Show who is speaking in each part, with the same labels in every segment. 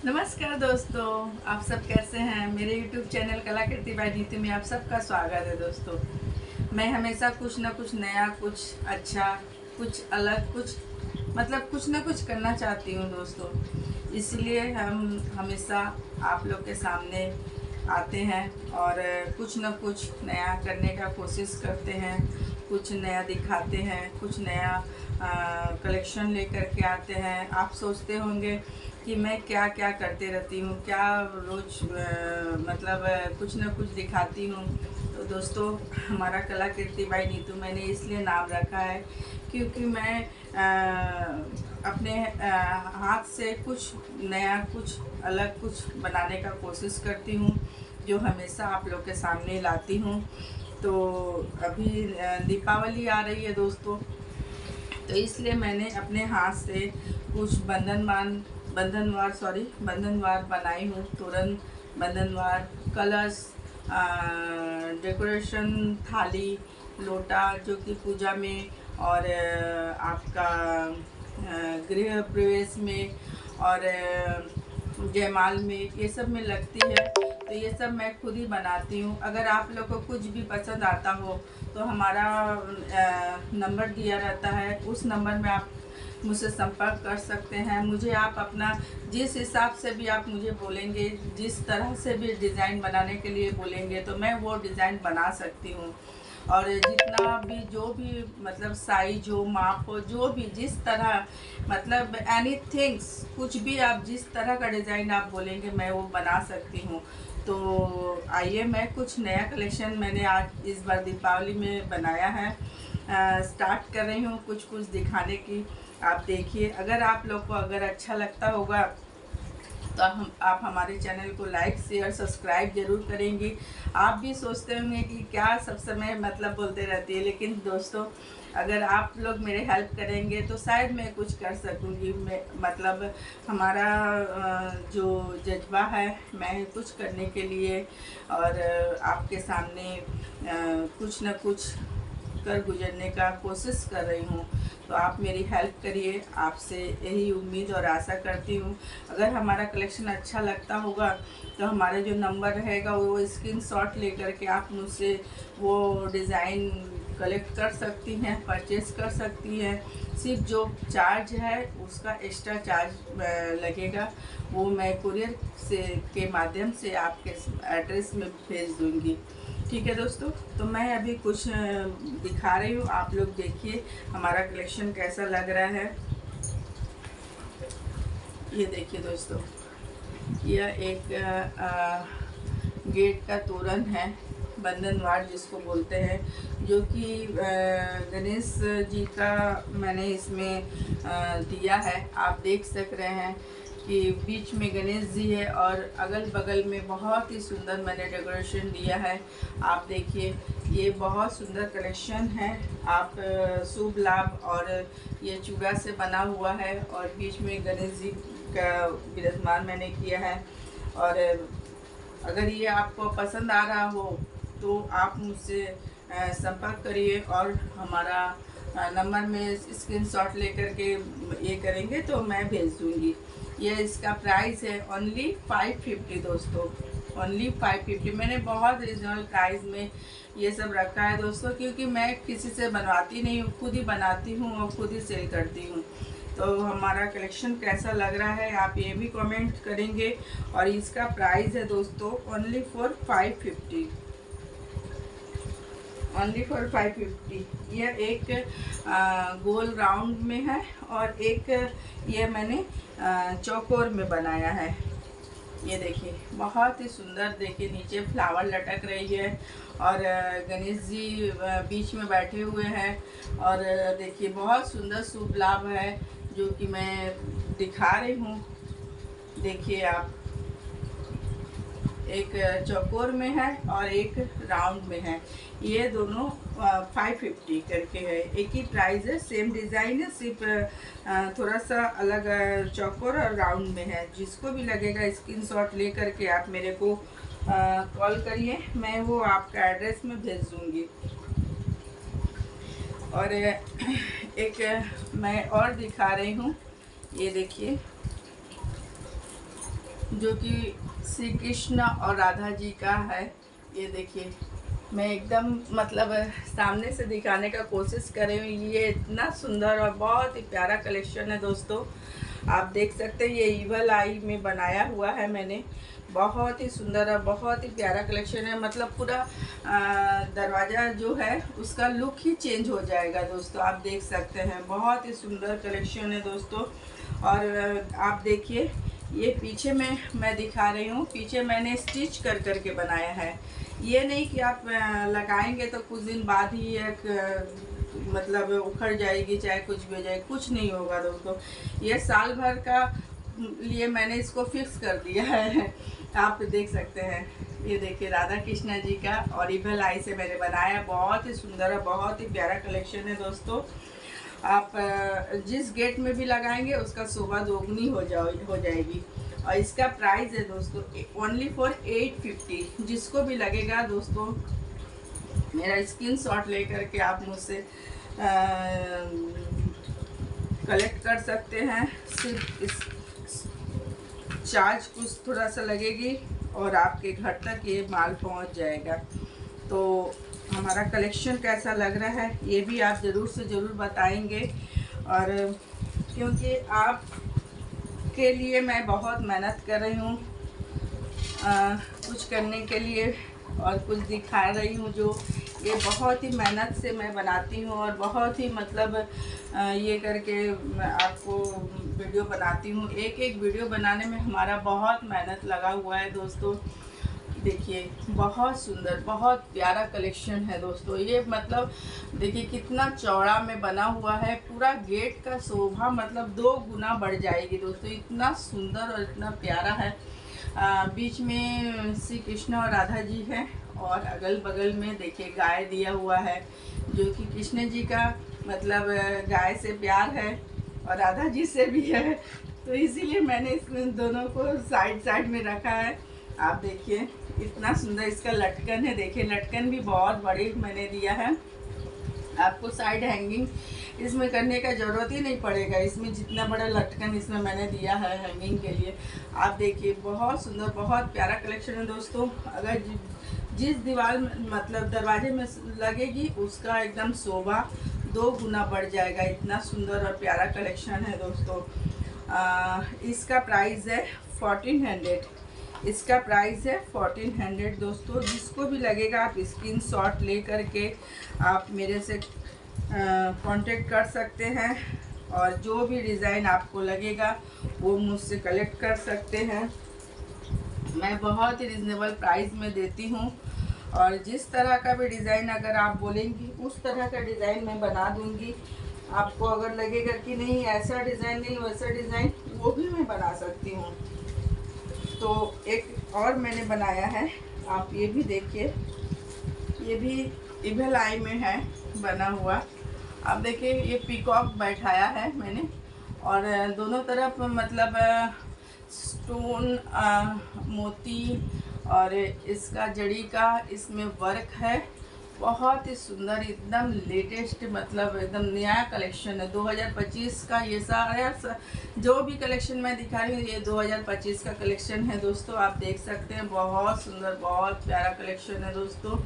Speaker 1: नमस्कार दोस्तों, आप सब कैसे हैं। मेरे YouTube चैनल कलाकृति बाय नीतू में आप सबका स्वागत है। दोस्तों, मैं हमेशा कुछ ना कुछ नया, कुछ अच्छा, कुछ अलग, कुछ ना कुछ करना चाहती हूँ दोस्तों। इसलिए हम हमेशा आप लोग के सामने आते हैं और कुछ ना कुछ नया करने का कोशिश करते हैं, कुछ नया दिखाते हैं, कुछ नया कलेक्शन लेकर के आते हैं। आप सोचते होंगे कि मैं क्या क्या करते रहती हूँ, क्या रोज़ कुछ ना कुछ दिखाती हूँ। तो दोस्तों, हमारा कलाकृति बाय नीतू मैंने इसलिए नाम रखा है क्योंकि मैं अपने हाथ से कुछ नया, कुछ अलग, कुछ बनाने का कोशिश करती हूँ, जो हमेशा आप लोग के सामने लाती हूँ। तो अभी दीपावली आ रही है दोस्तों, तो इसलिए मैंने अपने हाथ से कुछ बंधनवार बनाई हूँ। तोरण, बंधनवार, कलश, डेकोरेशन, थाली, लोटा जो कि पूजा में और आपका गृह प्रवेश में और जयमाल में, ये सब में लगती है। तो ये सब मैं खुद ही बनाती हूँ। अगर आप लोग को कुछ भी पसंद आता हो तो हमारा नंबर दिया रहता है, उस नंबर में आप मुझसे संपर्क कर सकते हैं। मुझे आप अपना जिस हिसाब से भी आप मुझे बोलेंगे, जिस तरह से भी डिज़ाइन बनाने के लिए बोलेंगे, तो मैं वो डिज़ाइन बना सकती हूँ। और जितना भी जो भी साइज हो, माप हो, जो भी जिस तरह एनीथिंग्स, कुछ भी आप जिस तरह का डिज़ाइन आप बोलेंगे मैं वो बना सकती हूँ। तो आइए, मैं कुछ नया कलेक्शन मैंने आज इस बार दीपावली में बनाया है, स्टार्ट कर रही हूँ कुछ दिखाने की। आप देखिए, अगर आप लोग को अगर अच्छा लगता होगा तो आप हमारे चैनल को लाइक, शेयर, सब्सक्राइब जरूर करेंगी। आप भी सोचते होंगे कि क्या सब समय बोलते रहती है, लेकिन दोस्तों, अगर आप लोग मेरे हेल्प करेंगे तो शायद मैं कुछ कर सकूंगी। मैं हमारा जो जज्बा है, मैं कुछ करने के लिए और आपके सामने कुछ न कुछ कर गुजरने का कोशिश कर रही हूँ। तो आप मेरी हेल्प करिए, आपसे यही उम्मीद और आशा करती हूँ। अगर हमारा कलेक्शन अच्छा लगता होगा तो हमारे जो नंबर रहेगा वो स्क्रीनशॉट लेकर के आप मुझसे वो डिज़ाइन कलेक्ट कर सकती हैं, परचेस कर सकती हैं। सिर्फ जो चार्ज है उसका एक्स्ट्रा चार्ज लगेगा, वो मैं कुरियर से के माध्यम से आपके एड्रेस में भेज दूँगी। ठीक है दोस्तों, तो मैं अभी कुछ दिखा रही हूँ, आप लोग देखिए हमारा कलेक्शन कैसा लग रहा है। ये देखिए दोस्तों, यह एक गेट का तोरण है, बंधनवार जिसको बोलते हैं, जो कि गणेश जी का मैंने इसमें दिया है। आप देख सक रहे हैं कि बीच में गणेश जी है और अगल बगल में बहुत ही सुंदर मैंने डेकोरेशन दिया है। आप देखिए, ये बहुत सुंदर कलेक्शन है। आप शुभ लाभ, और ये चूड़ा से बना हुआ है और बीच में गणेश जी का विराजमान मैंने किया है। और अगर ये आपको पसंद आ रहा हो तो आप मुझसे संपर्क करिए और हमारा नंबर में स्क्रीनशॉट लेकर के ये करेंगे तो मैं भेज दूँगी। ये इसका प्राइस है ओनली 550 दोस्तों, ओनली 550। मैंने बहुत रिजनेबल प्राइस में ये सब रखा है दोस्तों, क्योंकि मैं किसी से बनवाती नहीं हूँ, खुद ही बनाती हूँ और खुद ही सेल करती हूँ। तो हमारा कलेक्शन कैसा लग रहा है आप ये भी कमेंट करेंगे। और इसका प्राइस है दोस्तों ओनली फॉर 550, ओनली फॉर 550। यह एक गोल राउंड में है और एक ये मैंने चौकोर में बनाया है। ये देखिए, बहुत ही सुंदर। देखिए, नीचे फ्लावर लटक रही है और गणेश जी बीच में बैठे हुए हैं। और देखिए, बहुत सुंदर शुभ लाभ है जो कि मैं दिखा रही हूँ। देखिए आप, एक चौकोर में है और एक राउंड में है। ये दोनों 550 करके है, एक ही प्राइस है, सेम डिज़ाइन है, सिर्फ थोड़ा सा अलग चौकोर और राउंड में है। जिसको भी लगेगा स्क्रीनशॉट ले करके आप मेरे को कॉल करिए, मैं वो आपका एड्रेस में भेज दूँगी। और एक मैं और दिखा रही हूँ, ये देखिए, जो कि श्री कृष्ण और राधा जी का है। ये देखिए, मैं एकदम मतलब सामने से दिखाने का कोशिश कर रही हूँ। ये इतना सुंदर और बहुत ही प्यारा कलेक्शन है दोस्तों। आप देख सकते हैं, ये ईवल आई में बनाया हुआ है मैंने। बहुत ही सुंदर और बहुत ही प्यारा कलेक्शन है। मतलब पूरा दरवाज़ा जो है उसका लुक ही चेंज हो जाएगा दोस्तों। आप देख सकते हैं, बहुत ही सुंदर कलेक्शन है दोस्तों। और आप देखिए, ये पीछे में मैं दिखा रही हूँ, पीछे मैंने स्टिच कर करके बनाया है। ये नहीं कि आप लगाएंगे तो कुछ दिन बाद ही एक मतलब उखड़ जाएगी, चाहे कुछ भी हो जाए, कुछ नहीं होगा दोस्तों। ये साल भर का लिए मैंने इसको फिक्स कर दिया है। आप देख सकते हैं, ये देखिए राधा कृष्णा जी का और ईवल आई से मैंने बनाया। बहुत ही सुंदर और बहुत ही प्यारा कलेक्शन है दोस्तों। आप जिस गेट में भी लगाएंगे उसका शोभा दोगुनी हो जाएगी। और इसका प्राइस है दोस्तों ओनली फॉर 850। जिसको भी लगेगा दोस्तों, मेरा स्क्रीनशॉट लेकर के आप मुझसे कलेक्ट कर सकते हैं। सिर्फ इस चार्ज कुछ थोड़ा सा लगेगी और आपके घर तक ये माल पहुंच जाएगा। तो हमारा कलेक्शन कैसा लग रहा है ये भी आप ज़रूर से ज़रूर बताएंगे। और क्योंकि आप के लिए मैं बहुत मेहनत कर रही हूँ कुछ करने के लिए और कुछ दिखा रही हूँ, जो ये बहुत ही मेहनत से मैं बनाती हूँ और बहुत ही मतलब ये करके आपको वीडियो बनाती हूँ। एक एक वीडियो बनाने में हमारा बहुत मेहनत लगा हुआ है दोस्तों। देखिए, बहुत सुंदर बहुत प्यारा कलेक्शन है दोस्तों। ये मतलब देखिए कितना चौड़ा में बना हुआ है। पूरा गेट का शोभा मतलब 2 गुना बढ़ जाएगी दोस्तों। इतना सुंदर और इतना प्यारा है। बीच में श्री कृष्ण और राधा जी हैं और अगल बगल में देखिए गाय दिया हुआ है, जो कि कृष्ण जी का मतलब गाय से प्यार है और राधा जी से भी है। तो इसीलिए मैंने इसमें दोनों को साइड साइड में रखा है। आप देखिए इतना सुंदर इसका लटकन है। देखिए लटकन भी बहुत बड़ी मैंने दिया है। आपको साइड हैंगिंग इसमें करने का ज़रूरत ही नहीं पड़ेगा। इसमें जितना बड़ा लटकन इसमें मैंने दिया है हैंगिंग के लिए। आप देखिए बहुत सुंदर बहुत प्यारा कलेक्शन है दोस्तों। अगर जिस दीवार में मतलब दरवाजे में लगेगी उसका एकदम शोभा 2 गुना बढ़ जाएगा। इतना सुंदर और प्यारा कलेक्शन है दोस्तों। इसका प्राइस है 1400। इसका प्राइस है 1400 दोस्तों। जिसको भी लगेगा आप स्क्रीनशॉट ले करके आप मेरे से कांटेक्ट कर सकते हैं और जो भी डिज़ाइन आपको लगेगा वो मुझसे कलेक्ट कर सकते हैं। मैं बहुत ही रिजनेबल प्राइस में देती हूँ और जिस तरह का भी डिज़ाइन अगर आप बोलेंगी उस तरह का डिज़ाइन मैं बना दूँगी। आपको अगर लगेगा कि नहीं ऐसा डिज़ाइन नहीं वैसा डिज़ाइन, वो भी मैं बना सकती हूँ। तो एक और मैंने बनाया है, आप ये भी देखिए, ये भी ईवल आई में है बना हुआ। आप देखिए ये पीकॉक बैठाया है मैंने और दोनों तरफ मतलब स्टोन मोती और इसका जड़ी का इसमें वर्क है। बहुत ही सुंदर एकदम लेटेस्ट मतलब एकदम नया कलेक्शन है। 2025 का ये सारा जो भी कलेक्शन मैं दिखा रही हूँ ये 2025 का कलेक्शन है दोस्तों। आप देख सकते हैं बहुत सुंदर बहुत प्यारा कलेक्शन है दोस्तों।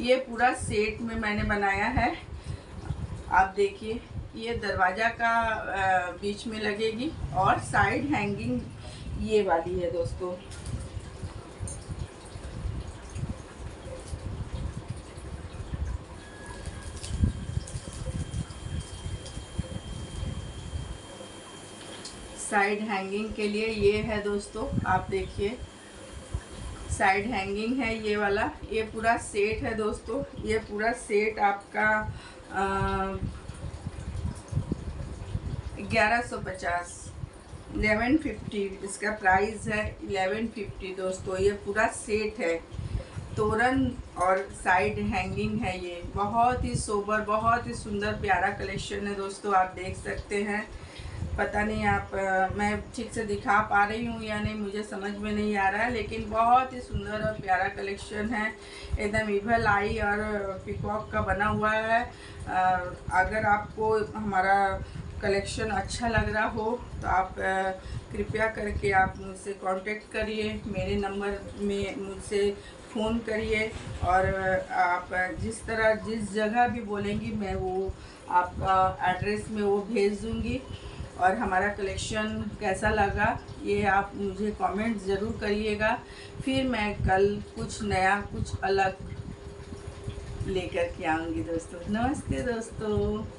Speaker 1: ये पूरा सेट में मैंने बनाया है। आप देखिए ये दरवाज़ा का बीच में लगेगी और साइड हैंगिंग ये वाली है दोस्तों। साइड हैंगिंग के लिए ये है दोस्तों। आप देखिए साइड हैंगिंग है ये वाला। ये पूरा सेट है दोस्तों। ये पूरा सेट आपका 1150 1150 इसका प्राइस है। 1150 दोस्तों। ये पूरा सेट है, तोरण और साइड हैंगिंग है। ये बहुत ही सोबर बहुत ही सुंदर प्यारा कलेक्शन है दोस्तों। आप देख सकते हैं। पता नहीं आप मैं ठीक से दिखा पा रही हूँ या नहीं, मुझे समझ में नहीं आ रहा है, लेकिन बहुत ही सुंदर और प्यारा कलेक्शन है। एकदम ईवल आई और पीकॉक का बना हुआ है। अगर आपको हमारा कलेक्शन अच्छा लग रहा हो तो आप कृपया करके आप मुझसे कांटेक्ट करिए, मेरे नंबर में मुझसे फ़ोन करिए। और आप जिस जगह भी बोलेंगी मैं वो आपका एड्रेस में वो भेज दूँगी। और हमारा कलेक्शन कैसा लगा ये आप मुझे कमेंट ज़रूर करिएगा। फिर मैं कल कुछ नया कुछ अलग लेकर के आऊँगी दोस्तों। नमस्ते दोस्तों।